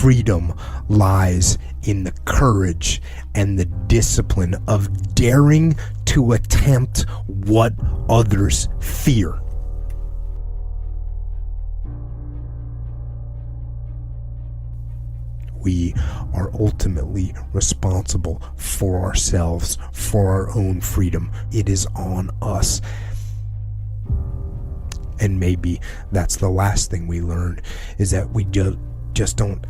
freedom lies in the courage and the discipline of daring to attempt what others fear. We are ultimately responsible for ourselves, for our own freedom. It is on us. And maybe that's the last thing we learn, is that we just don't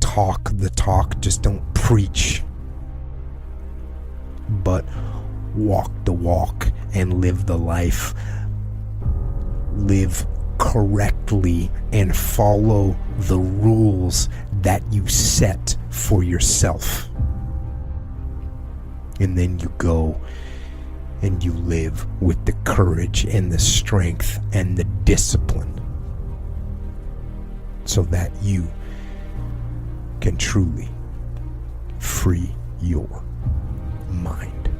talk the talk, just don't preach, but walk the walk and live the life. Live correctly and follow the rules that you set for yourself. And then you go and you live with the courage and the strength and the discipline so that you can truly free your mind.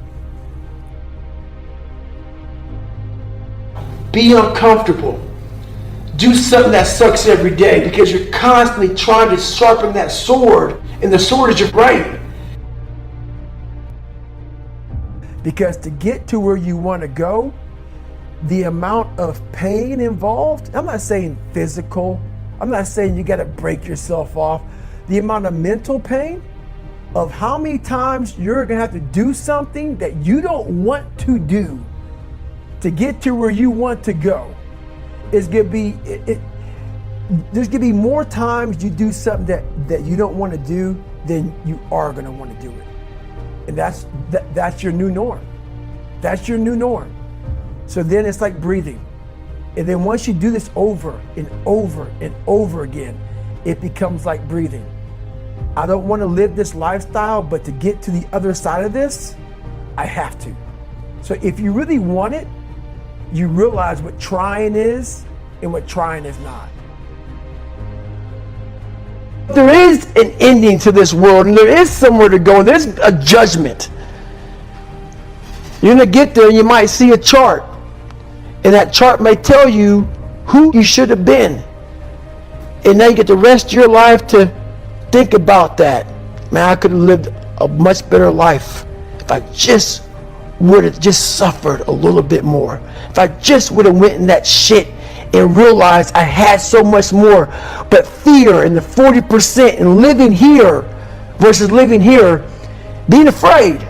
Be uncomfortable. Do something that sucks every day, because you're constantly trying to sharpen that sword, and the sword is your brain. Because to get to where you want to go, the amount of pain involved, I'm not saying physical, I'm not saying you got to break yourself off. The amount of mental pain of how many times you're going to have to do something that you don't want to do to get to where you want to go is going to be, there's going to be more times you do something that you don't want to do than you are going to want to do it. And that's your new norm. That's your new norm. So then it's like breathing. And then once you do this over and over and over again, it becomes like breathing. I don't want to live this lifestyle, but to get to the other side of this, I have to. So if you really want it, you realize what trying is and what trying is not. There is an ending to this world, and there is somewhere to go. There's a judgment. You're going to get there and you might see a chart, and that chart may tell you who you should have been. And now you get the rest of your life to think about that. Man, I could have lived a much better life if I just would have just suffered a little bit more. If I just would have went in that shit and realized I had so much more. But fear and the 40% and living here versus living here, being afraid,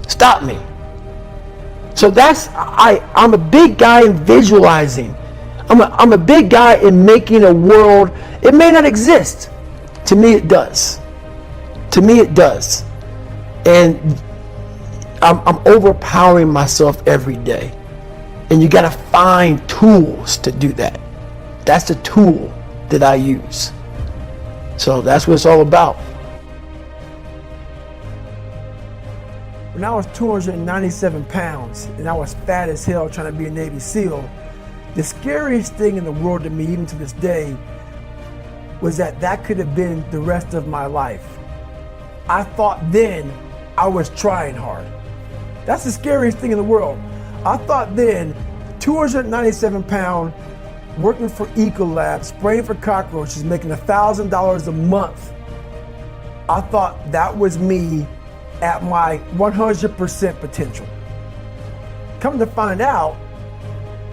stopped me. So I'm a big guy in visualizing. I'm a big guy in making a world. It may not exist. To me it does. To me it does. And I'm overpowering myself every day. And you got to find tools to do that. That's the tool that I use. So that's what it's all about. When I was 297 pounds and I was fat as hell trying to be a Navy SEAL, the scariest thing in the world to me, even to this day, was that could have been the rest of my life. I thought then I was trying hard. That's the scariest thing in the world. I thought then, 297 pound, working for Ecolab, spraying for cockroaches, making $1,000 a month. I thought that was me at my 100% potential. Come to find out,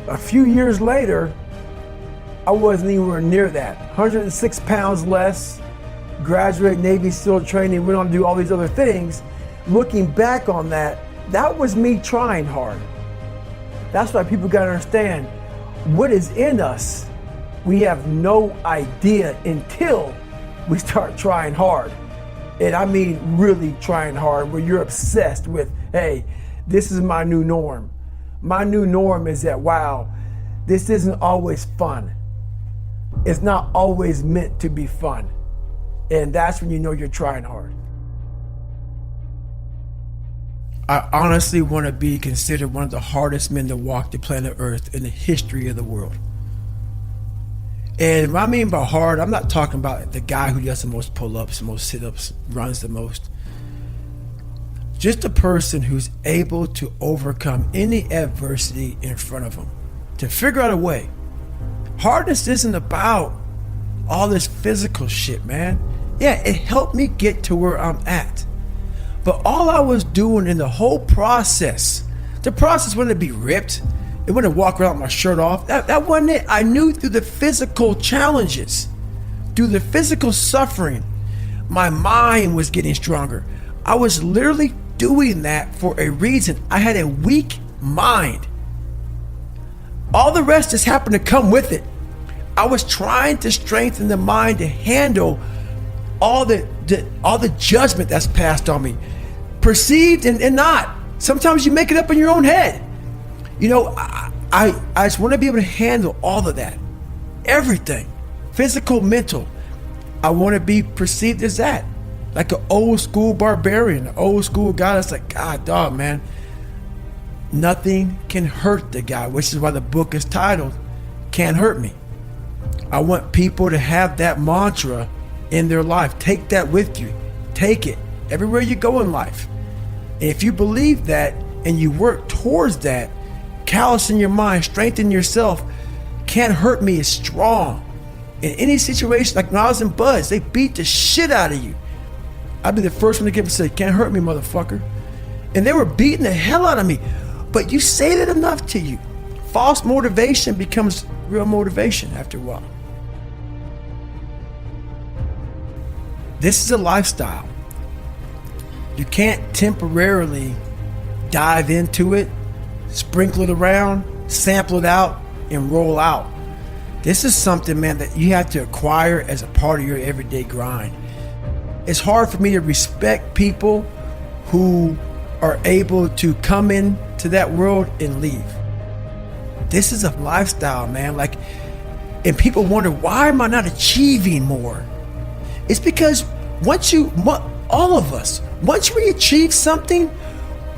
a few years later, I wasn't anywhere near that. 106 pounds less, graduate Navy SEAL training, went on to do all these other things. Looking back on that, that was me trying hard. That's why people gotta understand what is in us. We have no idea until we start trying hard. And I mean really trying hard, where you're obsessed with, hey, this is my new norm. My new norm is that, wow, this isn't always fun. It's not always meant to be fun. And that's when you know you're trying hard. I honestly want to be considered one of the hardest men to walk the planet Earth in the history of the world. And what I mean by hard, I'm not talking about the guy who does the most pull-ups, the most sit-ups, runs the most. Just a person who's able to overcome any adversity in front of him, to figure out a way. Hardness isn't about all this physical shit, man. Yeah, it helped me get to where I'm at. But all I was doing in the whole process, the process wouldn't be ripped. It wouldn't walk around with my shirt off. That wasn't it. I knew through the physical challenges, through the physical suffering, my mind was getting stronger. I was literally doing that for a reason. I had a weak mind. All the rest just happened to come with it. I was trying to strengthen the mind to handle all the judgment that's passed on me, perceived and not. Sometimes you make it up in your own head. You know, I just want to be able to handle all of that, everything, physical, mental. I want to be perceived as that, like an old school barbarian, an old school guy that's like, God, dog, man, nothing can hurt the guy, which is why the book is titled Can't Hurt Me. I want people to have that mantra in their life. Take that with you. Take it everywhere you go in life. And if you believe that and you work towards that, callous in your mind, strengthen yourself. Can't hurt me is strong. In any situation, like when I was in Buzz, they beat the shit out of you. I'd be the first one to get up and say, can't hurt me, motherfucker. And they were beating the hell out of me. But you say that enough to you, false motivation becomes real motivation after a while. This is a lifestyle. You can't temporarily dive into it, sprinkle it around, sample it out, and roll out. This is something, man, that you have to acquire as a part of your everyday grind. It's hard for me to respect people who are able to come into that world and leave. This is a lifestyle, man. And people wonder, why am I not achieving more? It's because all of us, once we achieve something,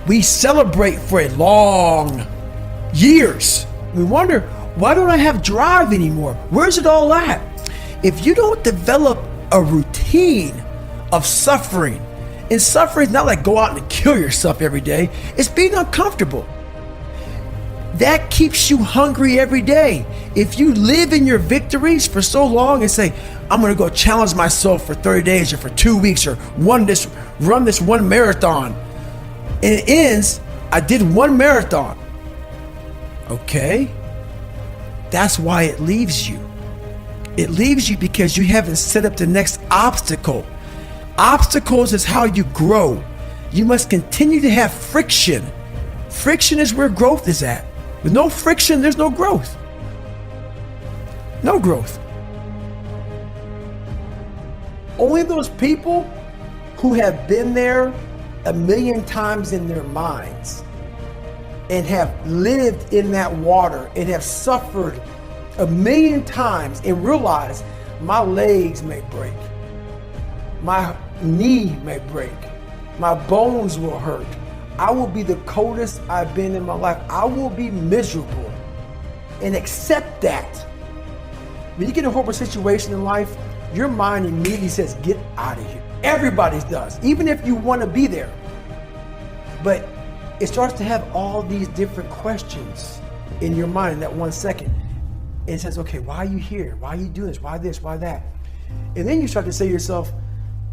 we celebrate for a long years. We wonder, why don't I have drive anymore? Where's it all at? If you don't develop a routine of suffering, and suffering is not like go out and kill yourself every day, it's being uncomfortable. That keeps you hungry every day. If you live in your victories for so long and say, I'm gonna go challenge myself for 30 days or for 2 weeks or run this one marathon, and it ends, I did one marathon. Okay, that's why it leaves you. It leaves you because you haven't set up the next obstacle. Obstacles is how you grow. You must continue to have friction. Friction is where growth is at. With no friction, there's no growth. No growth. Only those people who have been there a million times in their minds and have lived in that water and have suffered a million times and realize my legs may break, my knee may break, my bones will hurt, I will be the coldest I've been in my life, I will be miserable, and accept that. When you get in a horrible situation in life, your mind immediately says, get out of here. Everybody's does, even if you want to be there. But it starts to have all these different questions in your mind in that 1 second. And it says, okay, why are you here? Why are you doing this? Why this? Why that? And then you start to say to yourself,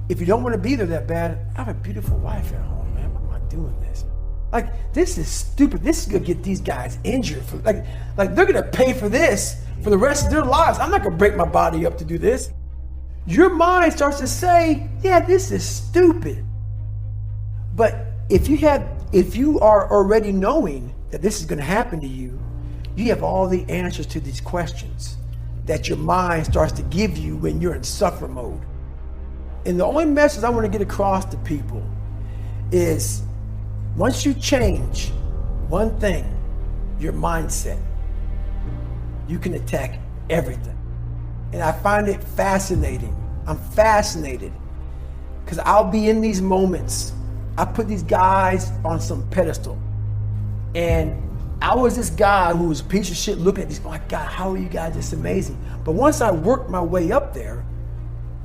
if you don't want to be there that bad, I have a beautiful wife at home, man. Why am I doing this? Like, this is stupid. This is going to get these guys injured. Like they're going to pay for this for the rest of their lives. I'm not going to break my body up to do this. Your mind starts to say, yeah, this is stupid. But if you are already knowing that this is going to happen to you, you have all the answers to these questions that your mind starts to give you when you're in suffer mode. And the only message I want to get across to people is, once you change one thing, your mindset, you can attack everything. And I find it fascinating. I'm fascinated because I'll be in these moments. I put these guys on some pedestal. And I was this guy who was a piece of shit looking at these, oh my God, how are you guys just amazing? But once I worked my way up there,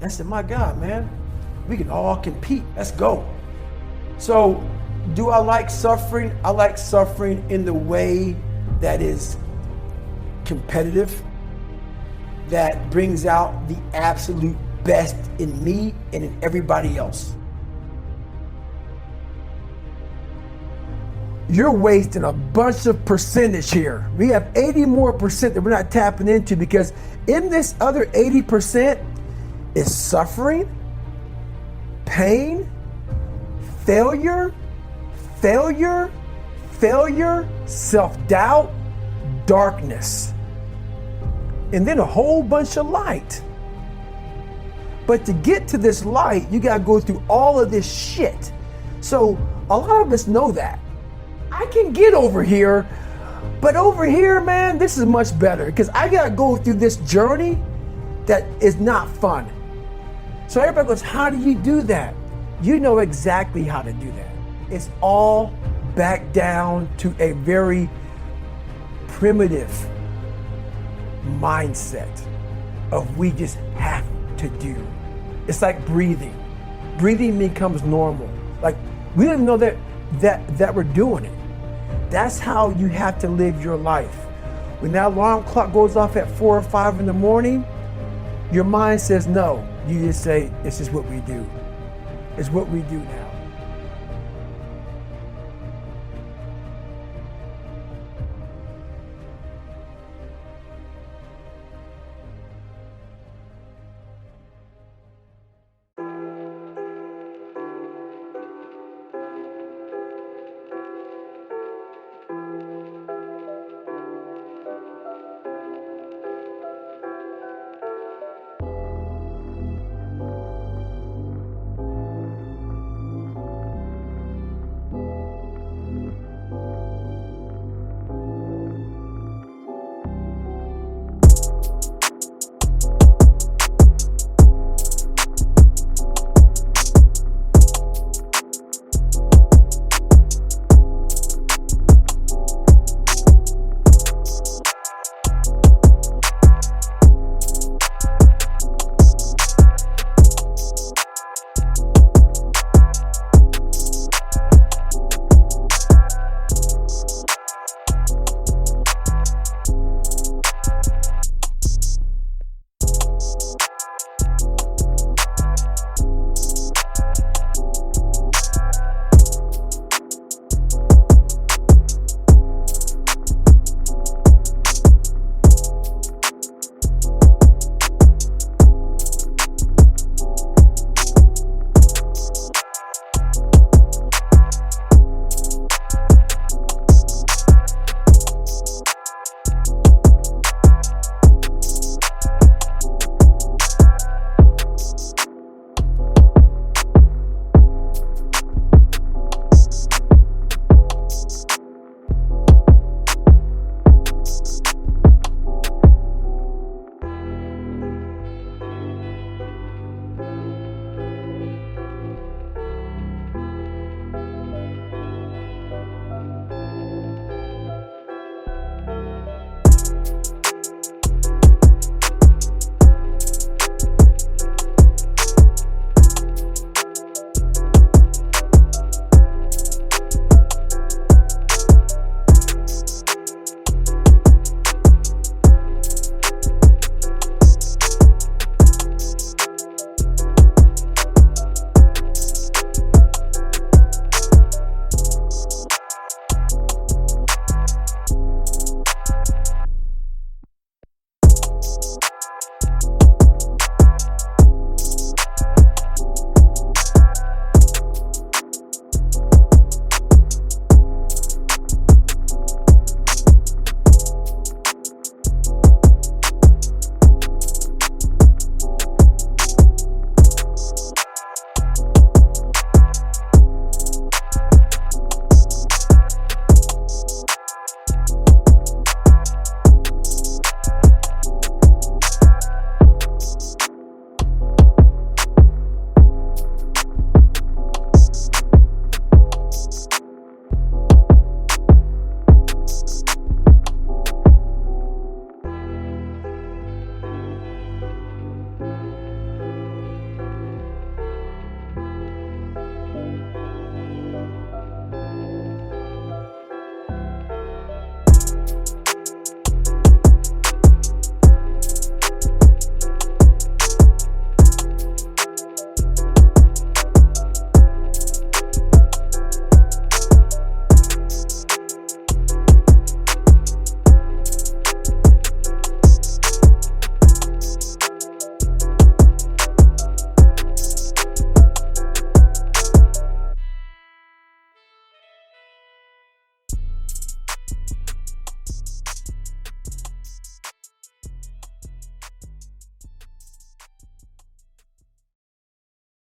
I said, my God, man, we can all compete. Let's go. So do I like suffering? I like suffering in the way that is competitive. that brings out the absolute best in me and in everybody else. You're wasting a bunch of percentage here. We have 80 more percent that we're not tapping into, because in this other 80% is suffering, pain, failure, self-doubt, darkness, and then a whole bunch of light. But to get to this light, you gotta go through all of this shit. So a lot of us know that. I can get over here, but over here, man, this is much better, because I gotta go through this journey that is not fun. So everybody goes, how do you do that? You know exactly how to do that. It's all back down to a very primitive mindset of we just have to do. It's like breathing. Breathing becomes normal. Like we don't even know that we're doing it. That's how you have to live your life. When that alarm clock goes off at 4 or 5 in the morning, your mind says no. You just say, it's just what we do. It's what we do now.